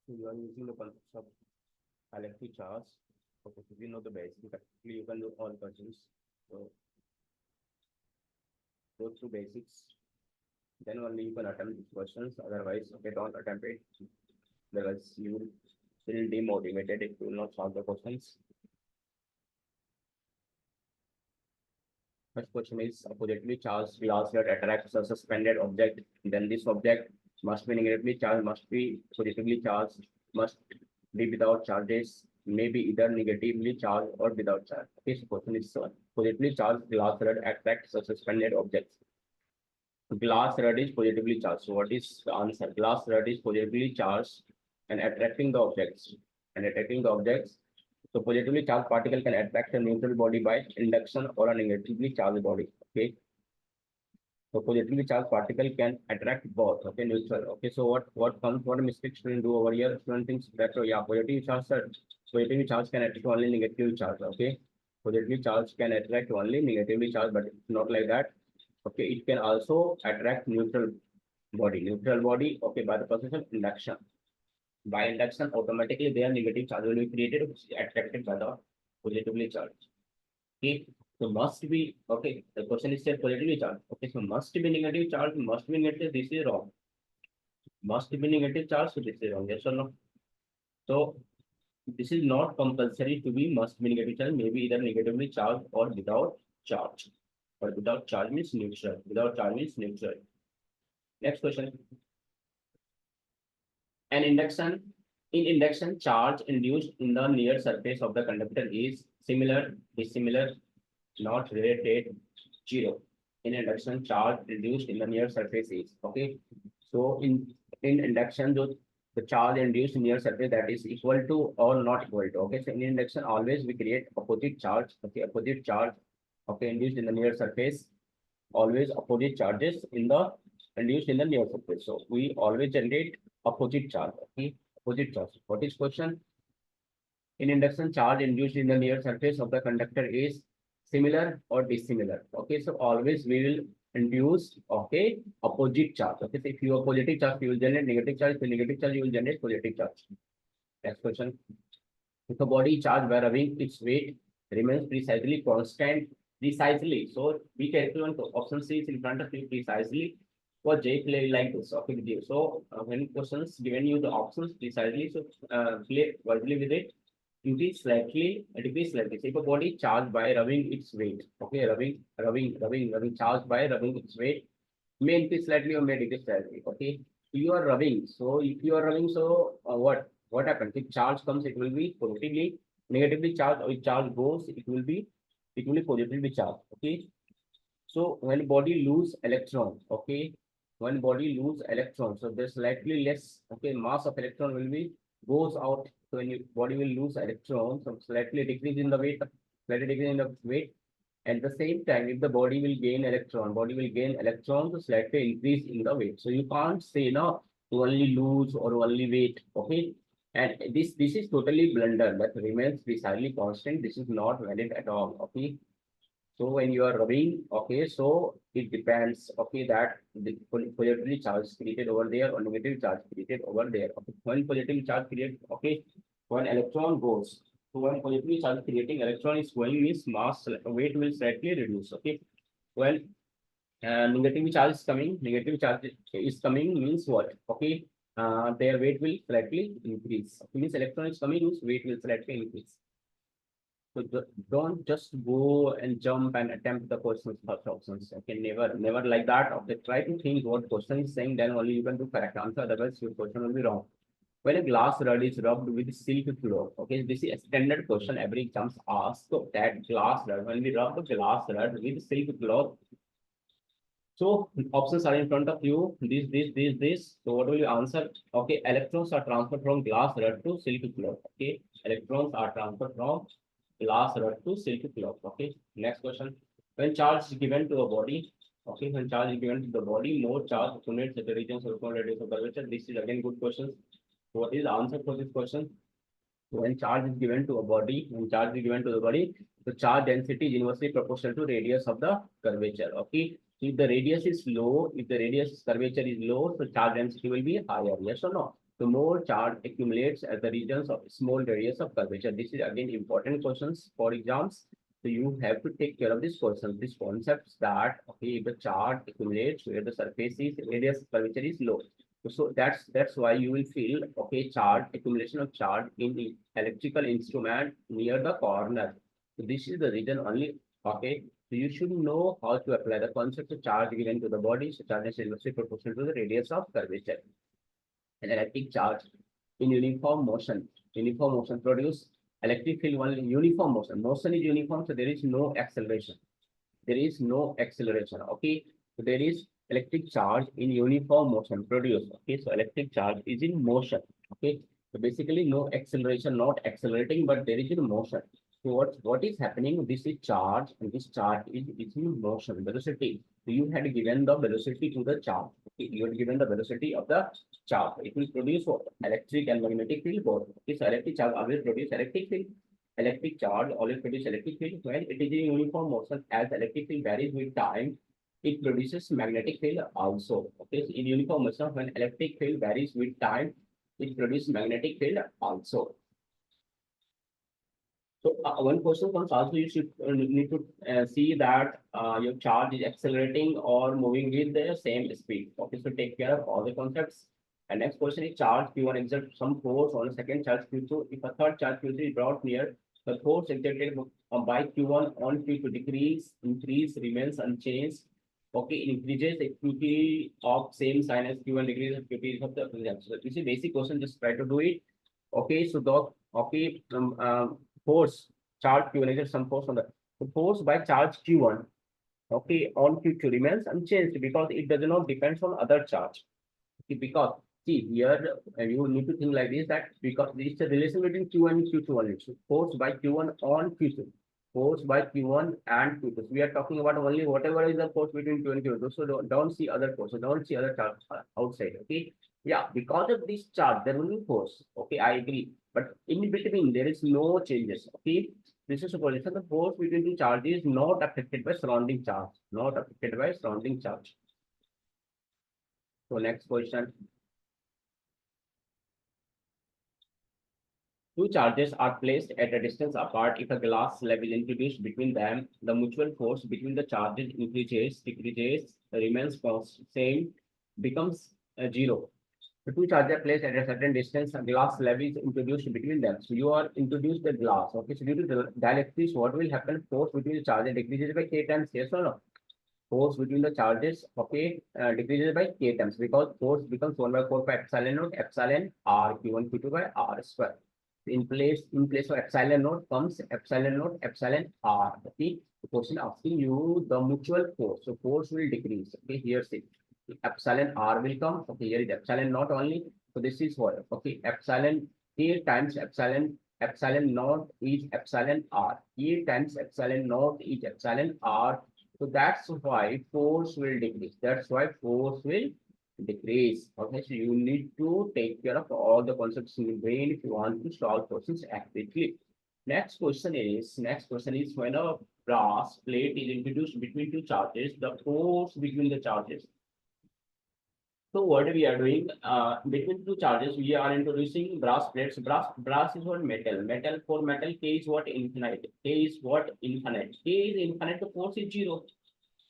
So you are using the concept of electric charge. Okay, so we know the basics. Practically, you can do all questions. So go through basics. Then only you can attempt these questions. Otherwise, okay, don't attempt it. Otherwise, you will feel demotivated if you will not solve the questions. First question is a positively charged glass that attracts a suspended object. Then this object must be negatively charged, must be positively charged, must be without charges, may be either negatively charged or without charge. Okay, so question is positively charged glass rod attracts a suspended object. Glass rod is positively charged. So what is the answer? Glass rod is positively charged and attracting the objects. And attracting the objects. So positively charged particle can attract a neutral body by induction or a negatively charged body. Okay. So positively charged particle can attract both. Okay, neutral. Okay, so what mistake student do over here? Student thinks that yeah, positively charge can attract only negative charge. Okay, positively charge can attract only negatively charge, but it's not like that. Okay, it can also attract neutral body. Neutral body. Okay, by the process of induction. By induction, automatically their negative charge will be created, which is attracted by the positively charged. Okay, so must be okay. The question is said positively charged. Okay, so must be negative charge, must be negative. This is wrong. Must be negative charge, so this is wrong. Yes or no? So this is not compulsory to be must be negative charge. Maybe either negatively charged or without charge. But without charge means neutral. Without charge means neutral. Next question. An induction in induction charge induced in the near surface of the conductor is similar, dissimilar, not related, zero. In induction, charge induced in the near surface is okay. So in induction, the charge induced in near surface that is equal to or not equal to. Okay, so in induction, always we create opposite charge. Okay, opposite charge. Okay, induced in the near surface. Always opposite charges in the induced in the near surface. So we always generate opposite charge. Okay, opposite charge. What is question? In induction, charge induced in the near surface of the conductor is similar or dissimilar. Okay, so always we will induce okay opposite charge. Okay, so if you have positive charge, you will generate negative charge. If you negative charge, you will generate positive charge. Next question. If a body charged by rubbing its weight remains precisely constant, precisely. So be careful on option C is in front of you precisely. For J play like this. Okay, with you. So when questions given you the options precisely, so play verbally with it. Increase slightly, decrease slightly. So if a body charged by rubbing its weight, okay, rubbing, charged by rubbing its weight, may increase slightly or may decrease slightly. Okay, you are rubbing. So if you are rubbing, so what happens? If charge comes, it will be positively, negatively charged, or if charge goes, it will be positively charged. Okay, so when body lose electrons, okay, when body lose electrons, so there's slightly less, okay, mass of electron will be goes out. So when your body will lose electrons, so slightly decrease in the weight, slightly decrease in the weight. At the same time, if the body will gain body will gain electrons, so slightly increase in the weight. So you can't say no to only lose or only weight, okay? And this is totally blunder. That remains precisely constant. This is not valid at all, okay? So when you are rubbing, okay, so it depends, okay, that the positive charge created over there or negative charge created over there. Okay. When positive charge created, okay, when electron goes, so when positive charge creating electron is going means mass weight will slightly reduce. Okay, when negative charge is coming, negative charge is coming means what? Okay, their weight will slightly increase. Okay, means electron is coming means weight will slightly increase. So don't just go and jump and attempt the questions first options. Okay, never like that. Okay, try to think what question is saying, then only you can do correct answer. Otherwise, your question will be wrong. When a glass rod is rubbed with silk cloth, okay, this is a standard question every exam asks. So that glass rod, when we rub the glass rod with silk cloth, so options are in front of you. This. So what will you answer? Okay, electrons are transferred from glass rod to silk cloth. Okay, electrons are transferred from glass rod to silk cloth. Okay, next question. When charge is given to a body, okay, when charge is given to the body, more charge accumulates at the regions of radius of curvature. This is again good question. What is the answer for this question? When charge is given to a body, when charge is given to the body, the charge density is inversely proportional to radius of the curvature. Okay. So if the radius is low, if the radius curvature is low, so charge density will be higher. Yes or no? the more charge accumulates at the regions of small radius of curvature. This is again important questions for exams. So you have to take care of this question, this concepts that okay, the charge accumulates where the surface is radius curvature is low. So that's why you will feel okay, charge accumulation of charge in the electrical instrument near the corner. So this is the reason only. Okay, so you should know how to apply the concept of charge given to the body. So charge is inversely proportional to the radius of curvature. An electric charge in uniform motion. Uniform motion produce electric field while uniform motion. Motion is uniform, so there is no acceleration. There is no acceleration. Okay, so there is electric charge in uniform motion produced. Okay, so electric charge is in motion. Okay, so basically no acceleration, not accelerating, but there is in motion. So what is happening? This is charge, and this charge is in motion, velocity. So you had given the velocity to the charge. Okay, you had given the velocity of the charge. It will produce what? Electric and magnetic field both. This electric charge always produce electric field. Electric charge always produce electric field when it is in uniform motion. As electric field varies with time, it produces magnetic field also. Okay, so in uniform motion, when electric field varies with time, it produces magnetic field also. So one question comes also, you should need to see that your charge is accelerating or moving with the same speed. Okay, so take care of all the concepts. And next question is charge Q1 exerts some force on a second charge Q2. If a third charge Q3 is brought near, the force exerted by Q1 on Q2 increase, remains unchanged. Okay, it increases if Q3 of same sign as Q1 decreases Q3 of the result. So this is basic question, just try to do it. Okay, so the okay force charge Q1 exerts some force on the force by charge Q1 okay on Q2 remains unchanged because it does not depends on other charge. Okay, because see here you need to think like this, that because it's a relation between Q1 and Q2 only. So force by Q1 on Q2, force by Q1 and Q2. So we are talking about only whatever is the force between Q1 and Q2. So don't see other forces, don't see other charge outside. Okay, yeah, because of this charge there will be force. Okay, I agree, but in between there is no changes. Okay, this is supposition the force between two charges is not affected by surrounding charge, not affected by surrounding charge. So next question. Two charges are placed at a distance apart. If a glass slab is introduced between them, the mutual force between the charges increases, decreases, remains same, becomes zero. The two charges are placed at a certain distance, a glass slab is introduced between them. So you are introduced the glass. Okay, so due to the dielectrics, what will happen? Force between the charges decreases by k times. Yes or no? Force between the charges, okay, decreases by k times because force becomes 1 by 4 pi epsilon naught epsilon r q1 q2 by r square. In place of epsilon naught comes epsilon naught epsilon r. Okay, the question asking you the mutual force. So force will decrease. Okay, here see epsilon r will come. Okay, here is epsilon naught only. So this is what? Okay, epsilon a times epsilon naught is epsilon r. A times epsilon naught is epsilon r. So that's why force will decrease. That's why force will decrease. Okay, so you need to take care of all the concepts in the brain if you want to solve questions accurately. Next question is when a brass plate is introduced between two charges, the force between the charges. So what we are doing between two charges, we are introducing brass plates. Brass is what? Metal. Metal for metal, K is what? Infinite. K is what? Infinite. K is infinite, the force is zero.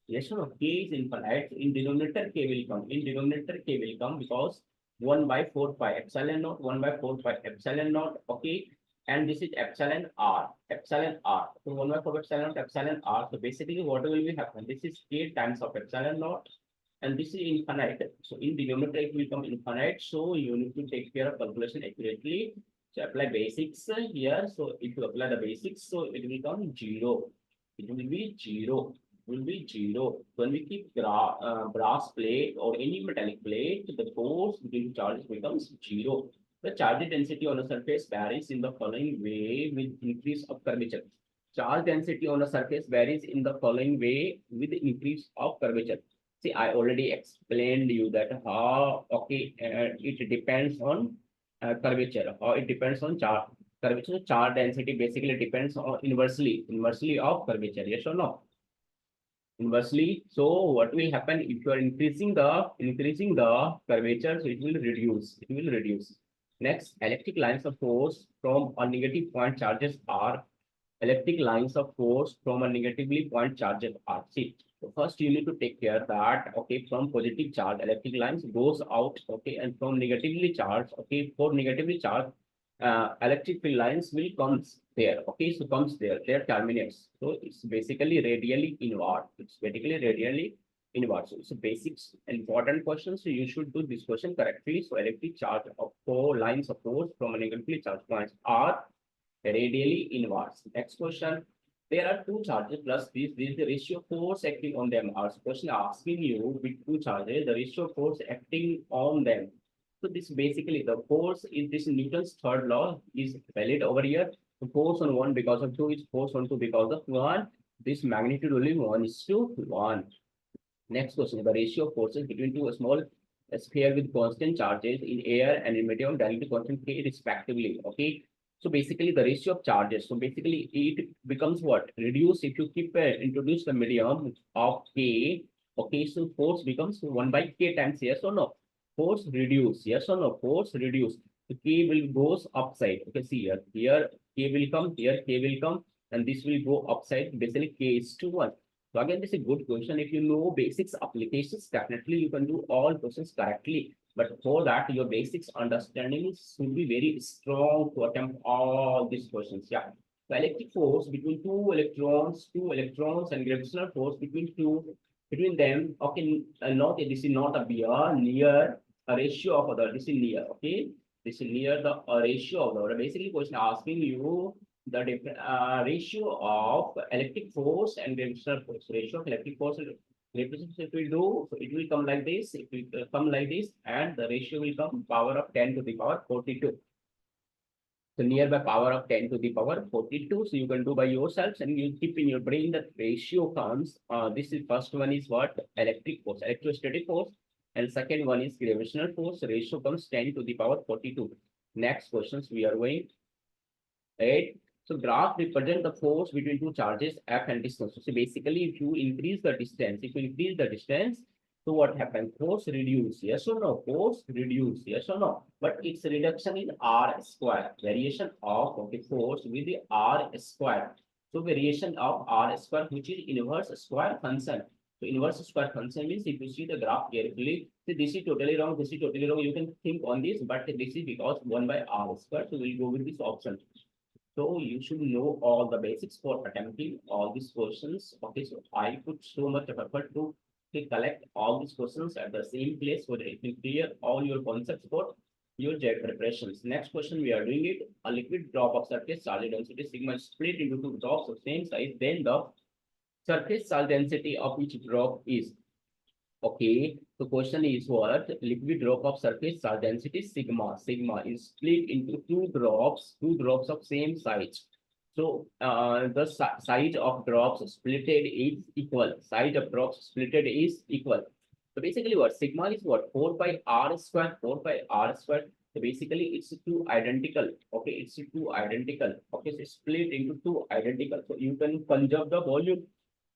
Yes or no? K is infinite. In denominator, K will come. In denominator, K will come because 1 by 4 pi epsilon naught, 1 by 4 pi epsilon naught. Okay. And this is epsilon r. Epsilon r. So 1 by 4 epsilon naught, epsilon r. So basically, what will be happen? This is K times of epsilon naught. And this is infinite. So in denominator, it will become infinite. So you need to take care of calculation accurately. So apply basics here. So if you apply the basics, so it will become 0. It will be 0. Will be 0. When we keep brass plate or any metallic plate, the force between charges becomes 0. The charge density on a surface varies in the following way with increase of curvature. Charge density on a surface varies in the following way with increase of curvature. See, I already explained you that how okay it depends on curvature. How it depends on charge curvature. Charge density basically depends on inversely of curvature. Yes or no? Inversely, so what will happen if you are increasing the curvature, so it will reduce. It will reduce. Next, electric lines of force from a negative point charges are electric lines of force from a negatively point charges are. See, so first you need to take care that okay, from positive charge, electric lines goes out, okay, and from negatively charged, okay, for negatively charged, electric field lines will comes there, okay, so comes there terminates. So it's basically radially inward. It's basically radially inward. So it's a basics important question. So you should do this question correctly. So electric charge of four lines of force from a negatively charged points are radially inwards. Next question. There are two charges plus this is the ratio of force acting on them. Our question asking you with two charges, the ratio of force acting on them. So this basically the force is this Newton's third law is valid over here. The force on one because of two is force on two because of one. This magnitude only one is to one. Next question, the ratio of forces between two small sphere with constant charges in air and in medium directly constant K respectively. Okay. So basically the ratio of charges. So basically it becomes what? Reduce if you keep introduce the medium of K. Okay. So force becomes 1 by K times yes or no? Force reduce. Yes or no? Force reduce. So K will goes upside. Okay. See here. Here K will come. Here K will come. And this will go upside. Basically K is to 1. So again, this is a good question. If you know basics applications, definitely you can do all questions correctly. But for that, your basics understanding should be very strong to attempt all these questions. Yeah. The electric force between two electrons, and gravitational force between them. Okay, not this is not a near near a ratio of other. This is near. Okay, this is near the ratio of the other. Basically, question asking you the ratio of electric force and gravitational force. Ratio of electric force and gravitational force will do, so it will come like this, it will come like this, and the ratio will come power of 10 to the power 42. So nearby power of 10 to the power 42. So you can do by yourselves and you keep in your brain that ratio comes. This is first one is what? Electric force, electrostatic force. And second one is gravitational force. Ratio comes 10 to the power 42. Next questions we are going. Right? So graph represent the force between two charges F and distance. So basically, if you increase the distance, so what happens? Force reduce, yes or no? Force reduce, yes or no? But it's a reduction in R square, variation of okay, force with the R square. So variation of R square, which is inverse square function. So inverse square function means if you see the graph carefully, see this is totally wrong, this is totally wrong. You can think on this, but this is because 1 by R square. So we'll go with this option. So you should know all the basics for attempting all these questions. Okay, so I put so much of effort to collect all these questions at the same place so that it will clear all your concepts for your jet preparations. Next question we are doing it. A liquid drop of surface charge density sigma is split into two drops of same size. Then the surface charge density of each drop is. Okay, the question is what? Liquid drop of surface charge density sigma. Sigma is split into two drops of same size. So the size of drops splitted is equal. Size of drops splitted is equal. So basically what? Sigma is what? 4 by R square, 4 by R square. So basically it's two identical. Okay, it's two identical. Okay, so split into two identical. So you can conserve the volume.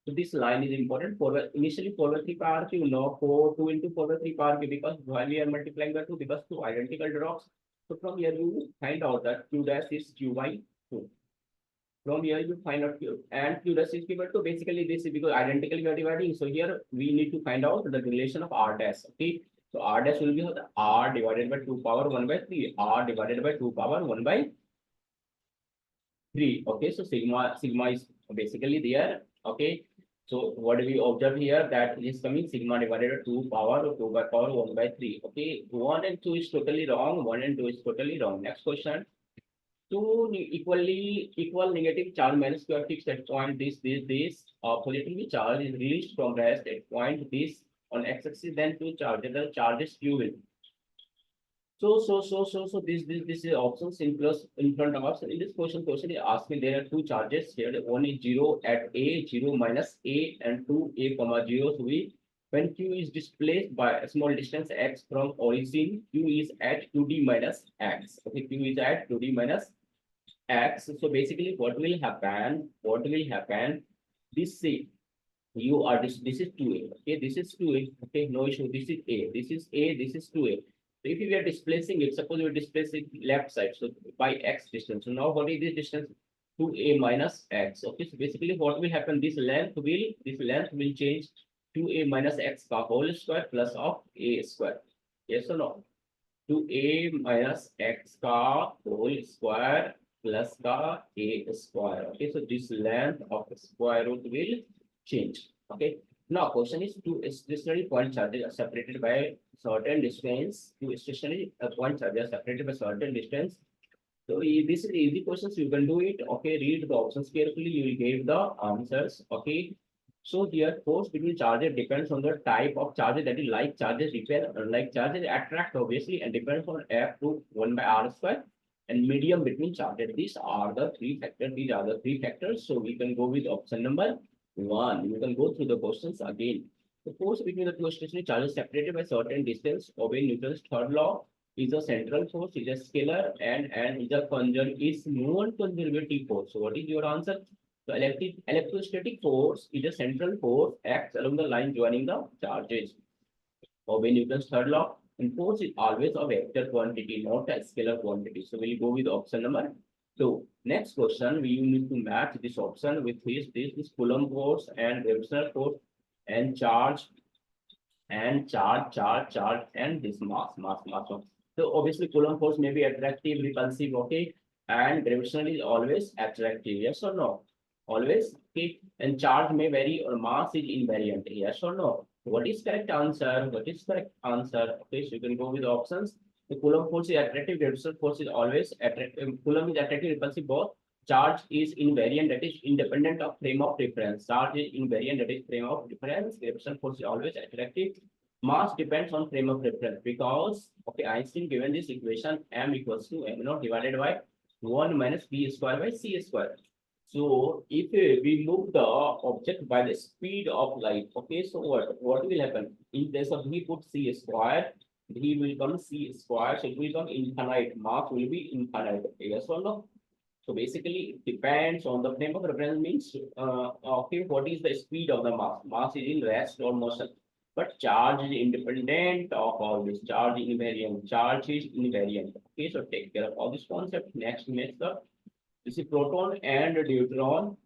So this line is important for initially 4 by 3 power q, now 2 into 4 by 3 power q because while we are multiplying the two because two identical drops. So from here you find out that q dash is q by 2. From here you find out q and q dash is q by 2. Basically this is because identically we are dividing. So here we need to find out the relation of r dash. Okay. So r dash will be r divided by 2 power 1 by 3. R divided by 2 power 1 by 3. Okay. So sigma is basically there. Okay. So what do we observe here that it is coming sigma divided by 2 power 2 by power 1 by 3. Okay, 1 and 2 is totally wrong. 1 and 2 is totally wrong. Next question. Two equal negative charge minus q are fixed at point this positively charge is released from rest at point this on x-axis, then two charges, the charges q will. So this is options in plus in front of us. In this question is asking there are two charges here. One is 0 at A, 0 minus A, and 2 A comma 0. So when Q is displaced by a small distance x from origin, Q is at 2D minus x. Okay, Q is at 2D minus x. So basically what will happen? This C You are this is 2a. Okay, this is 2a. Okay, no issue. This is a. This is a. This is 2a. So if we are displacing it, suppose we are displacing left side, so by x distance. So now what is this distance? 2a minus x. Okay, so basically what will happen? This length will change to a minus x ka whole square plus of a square. Yes or no? To a minus x ka whole square plus ka a square. Okay, so this length of the square root will change. Okay. Now question is two stationary point charges are separated by certain distance. Two stationary point charges are separated by certain distance. So this is easy questions. You can do it. Okay, read the options carefully. You will get the answers. Okay. So here force between charges depends on the type of charges, that is like charges repel, like charges attract obviously, and depends on F to 1 by R square, and medium between charges. These are the three factors. These are the three factors. So we can go with option number 1. You can go through the questions again. The force between the two stationary charges separated by certain distance obey Newton's third law is a central force, is a scalar, and is a is non-conservative force. So what is your answer? So electrostatic force is a central force acts along the line joining the charges. Obey Newton's third law. And force is always a vector quantity, not a scalar quantity. So we'll go with option number 2. Next question, we need to match this option with this Coulomb force and gravitational force and charge and this mass. So obviously Coulomb force may be attractive, repulsive, okay, and gravitational is always attractive, yes or no? Always, okay, and charge may vary or mass is invariant, yes or no? What is correct answer? What is correct answer? Okay, so you can go with the options. The Coulomb force is attractive, gravitational force is always attractive. Coulomb is attractive, repulsive, both. Charge is invariant, that is independent of frame of reference. Charge is invariant, that is frame of reference. Gravitational force is always attractive. Mass depends on frame of reference because, okay, Einstein given this equation m equals to m naught divided by 1 minus b square by c square. So if we move the object by the speed of light, okay, so what will happen? In place of we put c square, he will come c square, so it will become infinite. Mass will be infinite. Yes or no? So basically, it depends on the frame of reference means, okay, what is the speed of the mass? Mass is in rest or motion. But charge is independent of all this. Charge is invariant. Charge is invariant. Okay, so take care of all this concept. Next method. This is proton and deuteron.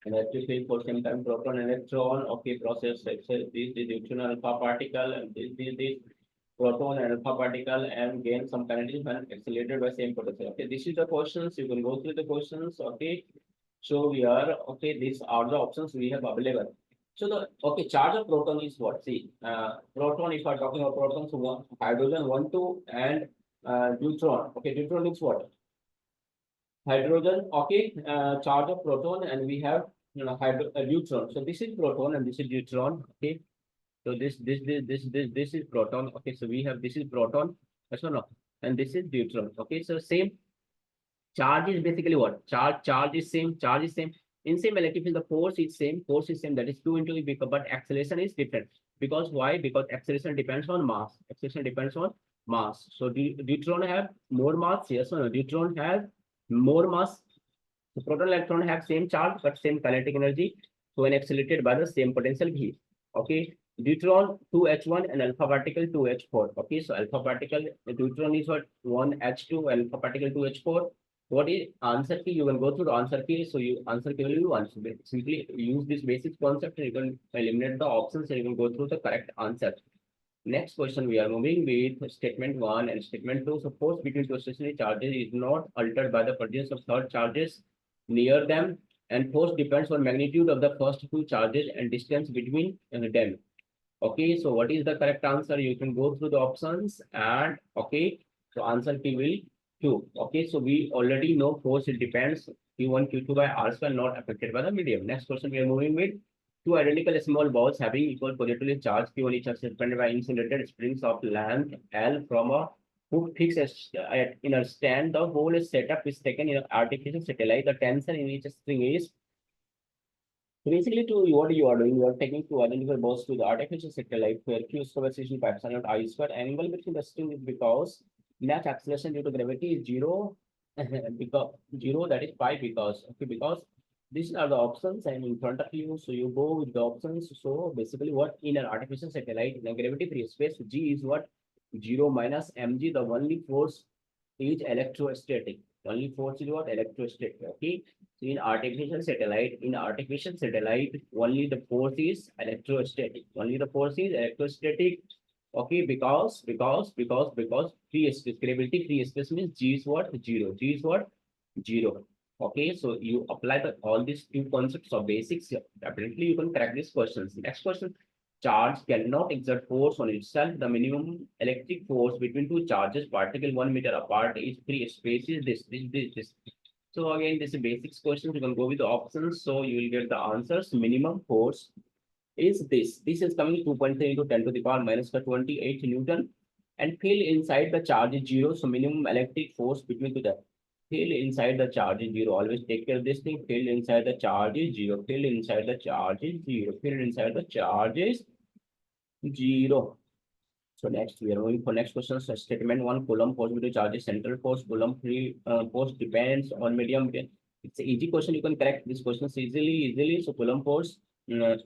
And that is for some time proton electron. Okay, process this deuteron alpha particle and this proton and alpha particle and gain some kinetic when accelerated by same potential. Okay, this is the questions. You can go through the questions. Okay, so we are okay. These are the options we have available. So the okay charge of proton is what? See, proton. If I'm talking about protons, one hydrogen 1 2 and neutron. Okay, neutron is what? Hydrogen. Okay, charge of proton, and we have neutron. So this is proton and this is neutron. Okay, so this is proton. Okay, so we have this is proton. Yes or no? And this is neutron. Okay, so same charge is basically what? Charge is same. Charge is same. In same electric field, the force is same. Force is same. That is 2 into E, but acceleration is different. Because why? Because acceleration depends on mass. Acceleration depends on mass. So neutron have more mass. Yes or no? Neutron have more mass. The proton electron have same charge but same kinetic energy. So when accelerated by the same potential V. Okay. Deuteron 2H1 and alpha particle 2H4. Okay, so alpha particle deuteron is what 1H2, alpha particle 2H4. What is answer key? You can go through the answer key. So you answer key will be 1. So simply use this basic concept and you can eliminate the options and you can go through the correct answer. Next question, we are moving with statement 1 and statement 2. So force between two stationary charges is not altered by the presence of third charges near them, and force depends on magnitude of the first two charges and distance between them. Okay, so what is the correct answer? You can go through the options and okay, so answer P will 2. Okay, so we already know force it depends Q1, Q2 by R square not affected by the medium. Next question we are moving with two identical small balls having equal positively charged Q1 each are suspended by insulated springs of length L from a hook fixed in a stand. The whole setup is taken in an artificial satellite. The tension in each string is so basically, to what you are doing, you are taking two identical balls to the artificial satellite where Q square position by epsilon naught I square. Angle between the string is because net acceleration due to gravity is zero, because zero that is pi because okay because These are the options and in front of you, so you go with the options. So basically what in an artificial satellite in a gravity free space, G is what? 0 minus mg. The only force is electrostatic. Only force is what? Electrostatic. Okay. So in artificial satellite, only the force is electrostatic. Only the force is electrostatic. Okay, because free space, gravity free space means G is what? 0. G is what? 0. Okay, so you apply all these two concepts of basics. Definitely, you can crack these questions. Next question: charge cannot exert force on itself. The minimum electric force between two charges, particle 1 meter apart, is free space. Is this. So again, this is basics questions. You can go with the options. So you will get the answers. Minimum force is this. This is coming 2.3 into 10 to the power minus 28 Newton. And field inside the charge is 0. So minimum electric force between the field inside the charge is 0. Always take care of this thing. Field inside the charge is 0. Field inside the charge is 0. Field inside the charge is 0. So next we are moving for next question. So statement 1: Coulomb force due to charge is central force. Coulomb free force depends on medium. It's an easy question. You can correct this question easily. So Coulomb force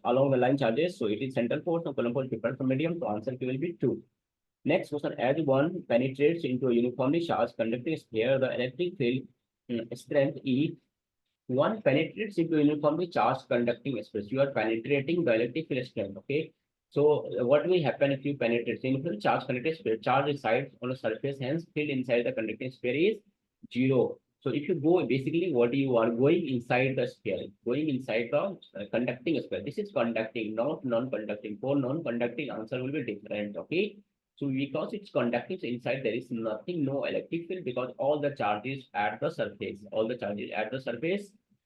along the line charges. So it is central force. So Coulomb force depends on medium. So answer will be 2. Next question: as one penetrates into a uniformly charged conducting sphere, the electric field strength E. One penetrates into a uniformly charged conducting sphere. You are penetrating the electric field strength. Okay. So what will happen if you penetrate? So in charge conducting sphere, charge resides on a surface, hence field inside the conducting sphere is 0. So if you go, basically what you are going inside the sphere, going inside the conducting sphere. This is conducting, not non-conducting. For non-conducting, answer will be different. Okay. So because it's conducting, so inside there is nothing, no electric field, because all the charges at the surface,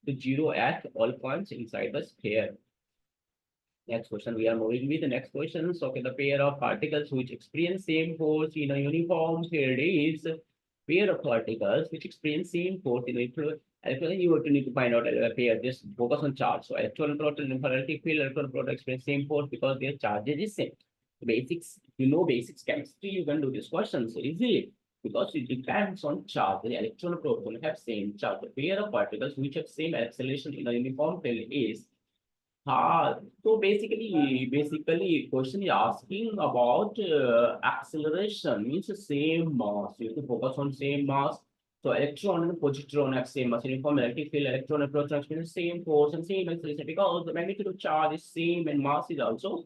the 0 at all points inside the sphere. Next question, we are moving with the next question. So, okay, the pair of particles which experience same force in a uniform field is pair of particles which experience same force in a electron. You have to need to find out a pair. Just focus on charge. So, electron and proton in electric field, electron and proton experience same force because their charges is same. Basics, you know, basics chemistry. You can do this question so easily because it depends on charge. The electron and proton have same charge. The pair of particles which have same acceleration in a uniform field is so basically, question is asking about acceleration means the same mass. You have to focus on same mass. So electron and positron have same mass. Uniform electric field, electron and proton experience same force and same acceleration because the magnitude of charge is same and mass is also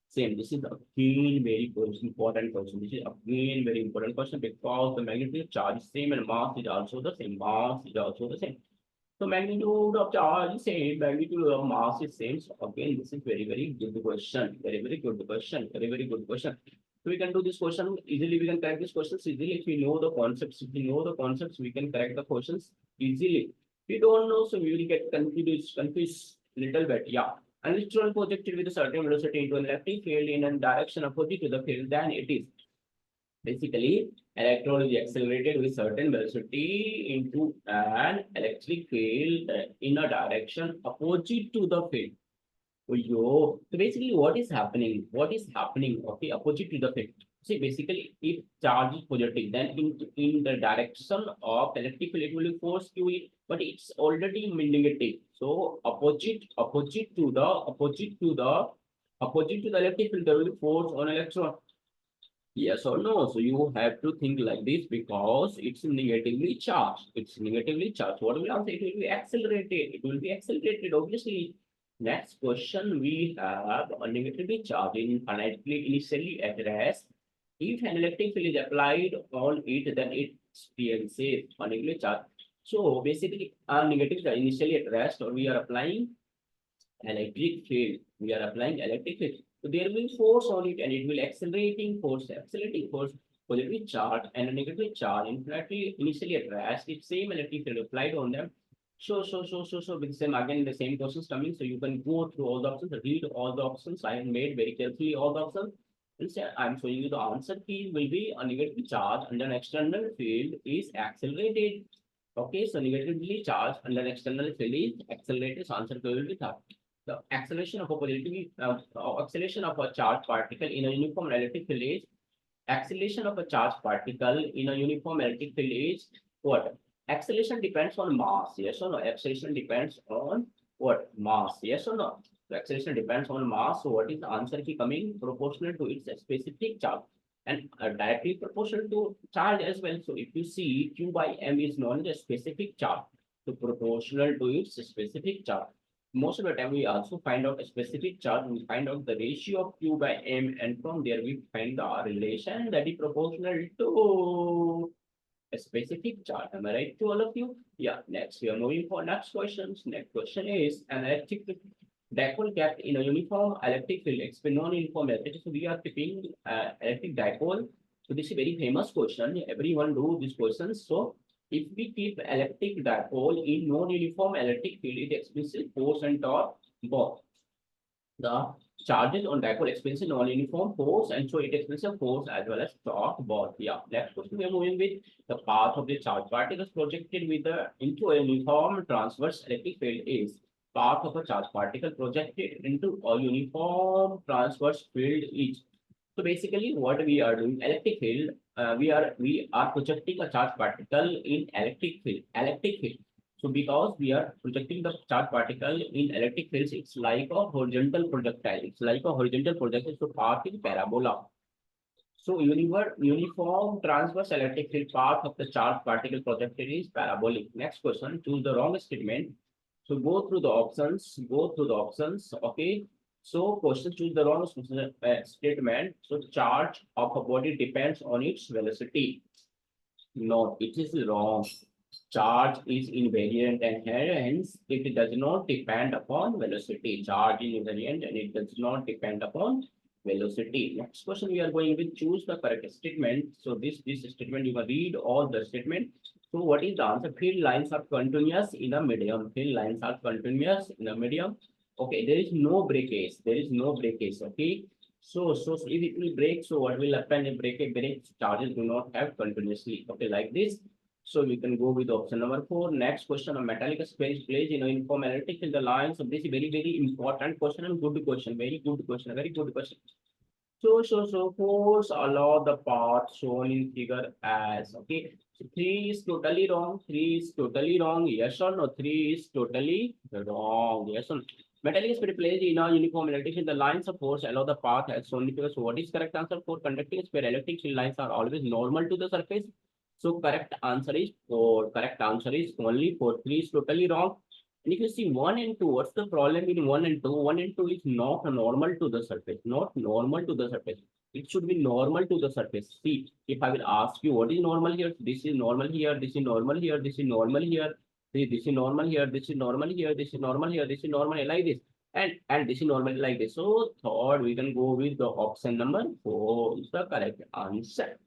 same. This is again very important question. This is again very important question because the magnitude of charge is same and mass is also the same. Mass is also the same. So magnitude of charge is same, magnitude of mass is same. So again, this is very good question. Very good question. Very good question. So we can do this question easily. We can correct this questions easily if we know the concepts. If we know the concepts, we can correct the questions easily. If we don't know, so we will get confused little bit. Yeah. An electron projected with a certain velocity into an electric field in a direction opposite to the field, then it is basically electron is accelerated with certain velocity into an electric field in a direction opposite to the field. So basically what is happening? Okay, opposite to the field. See, basically if charge is positive, then in the direction of electric field it will force QE, but it's already negative. So opposite to the electric field, there will be force on electron. Yes or no? So you have to think like this because it's negatively charged. What will answer? It will be accelerated. Obviously. Next question we have a negatively charged infinitely initially at rest. If an electric field is applied on it, then it experiences a negatively charged. So basically, a negative charge initially at rest, or we are applying electric field. So there will be force on it and it will accelerating force, positive charge and a negative charge infinitely initially at rest. It's same electric field applied on them. So with same again the same questions coming. So you can go through all the options, read all the options. I have made very carefully all the options. Instead, I'm showing you the answer key will be a negative charge under an external field is accelerated. Okay, so negatively charged under an external field is accelerated. So answer will be that. The acceleration of a acceleration of a charged particle in a uniform electric field is what? Acceleration depends on mass. Yes or no? Acceleration depends on what? Mass. Yes or no? The acceleration depends on mass. So what is the answer key coming? Proportional to its specific charge and directly proportional to charge as well. So if you see Q by M is known as a specific charge, so proportional to its specific charge. Most of the time we also find out a specific charge, we find out the ratio of Q by M, and from there we find the relation that is proportional to a specific chart. Am I right to all of you? Yeah. Next, we are moving for next questions. Next question is an electric dipole kept in a uniform electric field. It's been non-uniform electric. So we are keeping electric dipole. So this is a very famous question. Everyone do this question. So if we keep electric dipole in non-uniform electric field, it experiences force and torque both. The charges on dipole experience non-uniform force, and so it experiences force as well as torque both. Yeah. Next question we are moving with the path of the charge particles projected with the into a uniform transverse electric field is path of a charge particle projected into a uniform transverse field is. So basically, what we are doing, electric field, we are projecting a charge particle in electric field. Electric field. So because we are projecting the charge particle in electric fields, it's like a horizontal projectile. It's like a horizontal projectile. So path is parabola. So uniform transverse electric field path of the charge particle projected is parabolic. Next question, choose the wrong statement. So go through the options. Go through the options. Okay. So question, choose the wrong statement. So charge of a body depends on its velocity. No, it is wrong. Charge is invariant and hence it does not depend upon velocity. Charge is invariant and it does not depend upon velocity. Next question we are going with, choose the correct statement. So this statement, you can read all the statement. So what is the answer? Field lines are continuous in a medium. Field lines are continuous in a medium. Okay, there is no breakage. There is no breakage. Okay. So if it will break, so what will happen if break? Charges do not have continuously. Okay, like this. So we can go with option number 4. Next question, a metallic space plays in a uniform electric in the lines. So this is very important question and good question. Very good question. Very good question. So force allow the path shown in figure as. Okay. So 3 is totally wrong. 3 is totally wrong. Yes or no? 3 is totally wrong. Yes or no? Metallic spirit plays in a uniform electric in the lines of force allow the path as shown in figure. So what is correct answer for conducting sphere? Electric field lines are always normal to the surface. So correct answer is 4. Correct answer is only 4. 3 is totally wrong. And if you see 1 and 2, what's the problem in 1 and 2? 1 and 2 is not normal to the surface. Not normal to the surface. It should be normal to the surface. See, if I will ask you what is normal here, this is normal here, this is normal here, this is normal here, this is normal here, this is normal here, this is normal here, this is normal here, like this. And this is normal like this. So third, we can go with the option number 4 is the correct answer.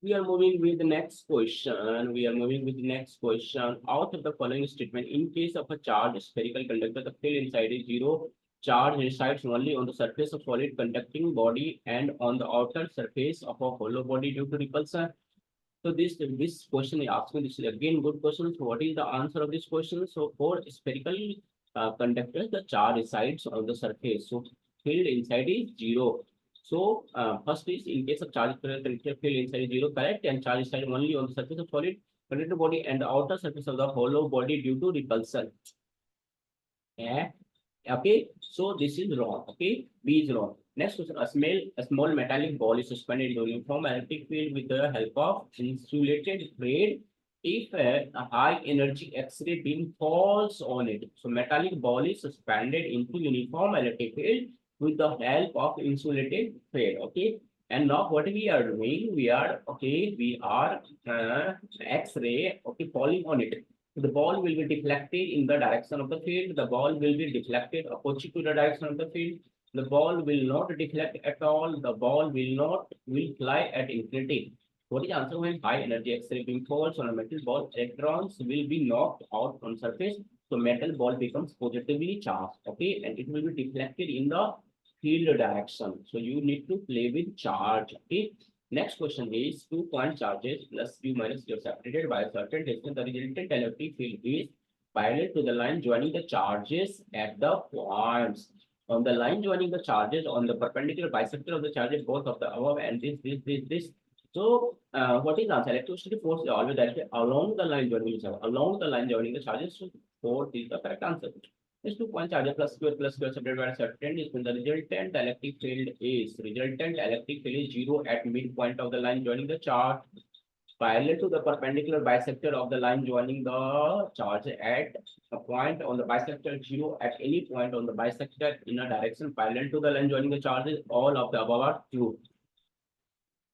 We are moving with the next question. We are moving with the next question. Out of the following statement, in case of a charged spherical conductor, the field inside is 0. Charge resides only on the surface of solid conducting body and on the outer surface of a hollow body due to repulsion. So this question is asking, this is again good question. So what is the answer of this question? So for spherical conductors, the charge resides on the surface. So field inside is 0. So first is in case of charge conductor, field inside is 0, correct, and charge reside only on the surface of solid conductor body and the outer surface of the hollow body due to repulsion. Yeah. Okay, so this is wrong. Okay, B is wrong. Next question, a small metallic ball is suspended in a uniform electric field with the help of insulated thread. If a high energy X-ray beam falls on it, so metallic ball is suspended into uniform electric field with the help of insulated thread. Okay, and now what we are doing, we are X-ray, okay, falling on it. The ball will be deflected in the direction of the field. The ball will be deflected opposite to the direction of the field. The ball will not deflect at all. The ball will fly at infinity. What is the answer? When high energy X-ray beam falls on a metal ball, electrons will be knocked out on surface. So metal ball becomes positively charged. Okay, and it will be deflected in the field direction. So you need to play with charge. Okay. Next question is 2 point charges plus Q minus Q separated by a certain distance. The resultant electric field is parallel to the line joining the charges at the points. On the line joining the charges on the perpendicular bisector of the charges, both of the above and this. So what is the answer? Electricity force is always directed along the line joining the charges. Along the line joining the charges. So 4 is the correct answer. This 2 point charge plus square separated by a certain distance. The resultant electric field is 0 at midpoint of the line joining the charge, parallel to the perpendicular bisector of the line joining the charge at a point on the bisector 0 at any point on the bisector in a direction parallel to the line joining the charges. All of the above are true.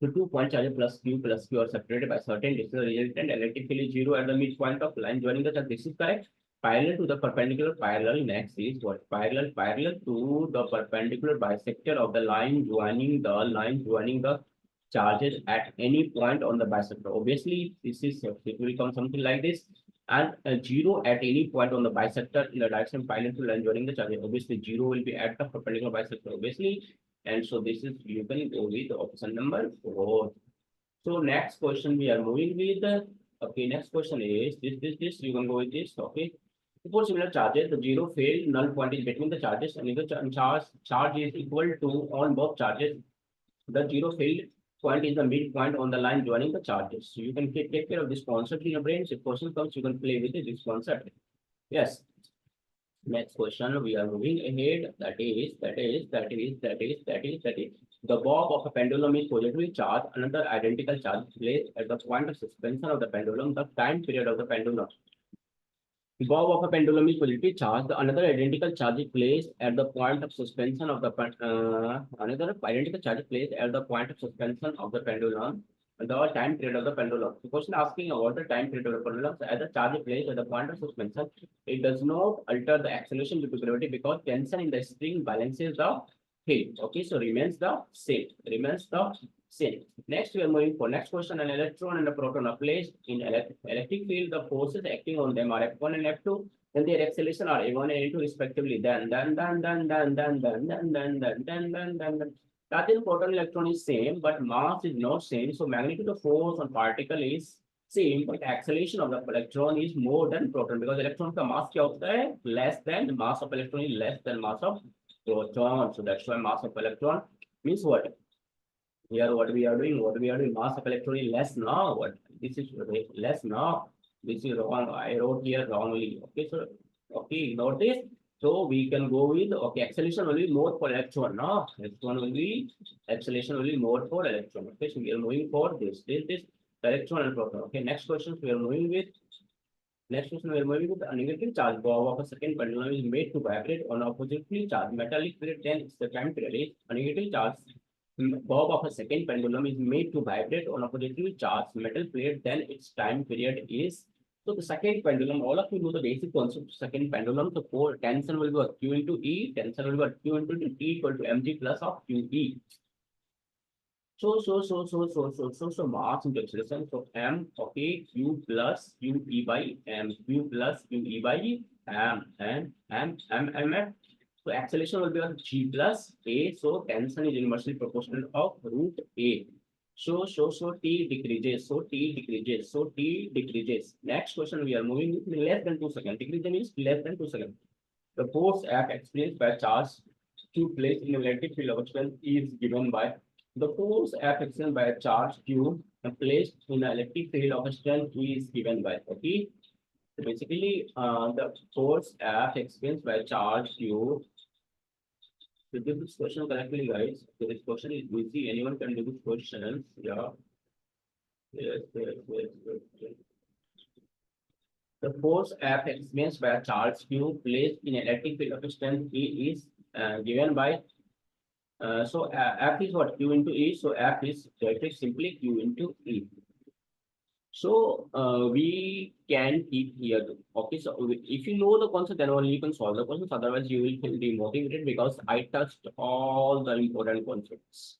The 2 point charge plus Q are separated by certain distance. The resultant electric field is 0 at the midpoint of line joining the charge. This is correct. Parallel to the perpendicular, parallel next is what? Parallel to the perpendicular bisector of the line joining the charges at any point on the bisector. Obviously, it will become something like this. And 0 at any point on the bisector in the direction parallel to line joining the charges. Obviously, 0 will be at the perpendicular bisector. Obviously, and so this is, you can go with option number 4. So next question we are moving with. Okay, next question is this. You can go with this. Okay. For similar charges, the 0 failed null point is between the charges, and if the charge is equal to on both charges, the 0 failed point is the midpoint on the line joining the charges. So you can take care of this concept in your brain. If question comes, you can play with this concept. Yes. Next question we are moving ahead. That is the bob of a pendulum is positively charged. Another identical charge is placed at the point of suspension of the pendulum. The time period of the pendulum. The bob of a pendulum is positively charged. Another identical charge is placed at the point of suspension of the pendulum. The time period of the pendulum. The question asking about the time period of the pendulum. As the charge is placed at the point of suspension, it does not alter the acceleration due to gravity because tension in the spring balances the field. Okay, so remains the same. Next, we are moving for next question. An electron and a proton are placed in electric field. The forces acting on them are F1 and F2. Then their acceleration are A1 and A2 respectively. That is proton electron is same, but mass is not same. So magnitude of force on particle is same, but acceleration of the electron is more than proton because electron का mass क्या होता है? Less than mass of electron is less than mass of proton. So that's why mass of electron means what? Here what we are doing? Mass of electron is less now. What? This is less now. This is wrong. I wrote here wrongly. Okay, so okay, note this. So we can go with acceleration will be more for electron. No, acceleration will be more for electron. Okay, so we are moving for this electron and proton. Okay, next question we are moving with. A negative charge bob of a second pendulum is made to vibrate on oppositely charged metallic plate. Then its the time period is a negative charge bob of a second pendulum is made to vibrate on oppositely charged metal plate. Then its time period is. So the second pendulum, all of you know the basic concept of second pendulum. So for tension will be Q into E, tension will be Q into T equal to mg plus of QE. So mass into acceleration. So M, okay, Q plus QE by M, Q plus QE by M. So acceleration will be on G plus A. So tension is inversely proportional of root A. So T decreases. Next question we are moving with less than 2 seconds. Decrease means less than 2 seconds. The force F experienced by charge Q placed in electric field of strength is given by the force F experienced by a charge Q placed in an electric field of strength is given by. Okay. So basically, the force F experienced by charge Q. To do this question correctly, guys. So this question is easy. Anyone can do this question. Yeah. Yes. The force F experienced by a charge Q placed in an electric field of strength E is given by. So F is what? Q into E. So F is directly simply Q into E. So we can keep here. Okay, so if you know the concept, then only you can solve the questions. Otherwise, you will feel demotivated because I touched all the important concepts.